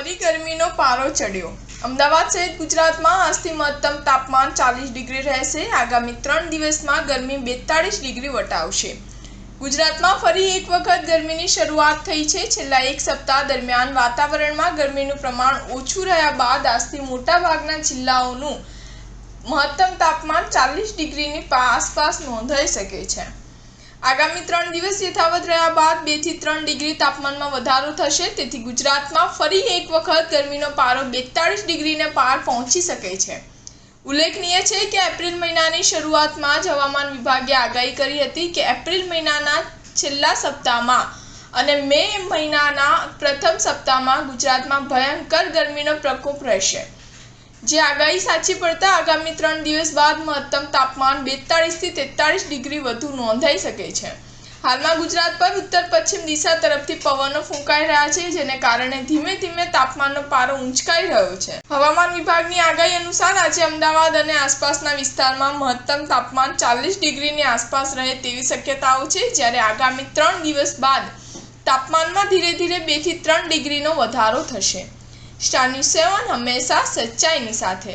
ફરી ગરમીનો પારો ચડ્યો। અમદાવાદ સહિત ગુજરાતમાં આજથી મહત્તમ તાપમાન 40 ડિગ્રી રહેશે। આગામી 3 દિવસમાં ગરમી 42 ડિગ્રી વટાવશે। ગુજરાતમાં ફરી એક વખત ગરમીની શરૂઆત થઈ છે। છેલ્લા એક સપ્તાહ દરમિયાન વાતાવરણમાં ગરમીનું પ્રમાણ ઓછું રહ્યા બાદ આજથી મોટાભાગના જિલ્લાઓનું મહત્તમ તાપમાન 40 ડિગ્રીની આસપાસ નોંધાઈ શકે છે। આગામી 3 દિવસ યથાવત રહ્યા બાદ 2 થી 3 ડિગ્રી તાપમાનમાં વધારો થશે। તેથી ગુજરાતમાં ફરી એક વખત ગરમીનો પારો 42 ડિગ્રીને પાર પહોંચી શકે છે। ઉલ્લેખનીય છે કે એપ્રિલ મહિનાની શરૂઆતમાં જ હવામાન વિભાગે આગાહી કરી હતી કે એપ્રિલ મહિનાના છેલ્લા સપ્તાહમાં અને મે મહિનાના પ્રથમ સપ્તાહમાં ગુજરાતમાં ભયંકર ગરમીનો પ્રકોપ રહેશે। જે આગાહી સાચી પડતા આગામી 3 દિવસ બાદ મહત્તમ તાપમાન 42 થી 43 ડિગ્રી વધુ નોંધાઈ શકે છે। હાલમાં ગુજરાત પર ઉત્તર પશ્ચિમ દિશા તરફથી પવનો ફૂંકાઈ રહ્યા છે, જેને કારણે ધીમે ધીમે તાપમાનનો પારો ઊંચકાઈ રહ્યો છે। હવામાન વિભાગની આગાહી અનુસાર આજે અમદાવાદ અને આસપાસના વિસ્તારમાં મહત્તમ તાપમાન 40 ડિગ્રીની આસપાસ રહે તેવી શક્યતાઓ છે, જ્યારે આગામી 3 દિવસ બાદ તાપમાનમાં ધીરે ધીરે 2 થી 3 ડિગ્રીનો વધારો થશે। સ્ટાર ન્યૂઝ 7 હંમેશા સચ્ચાઈની સાથે।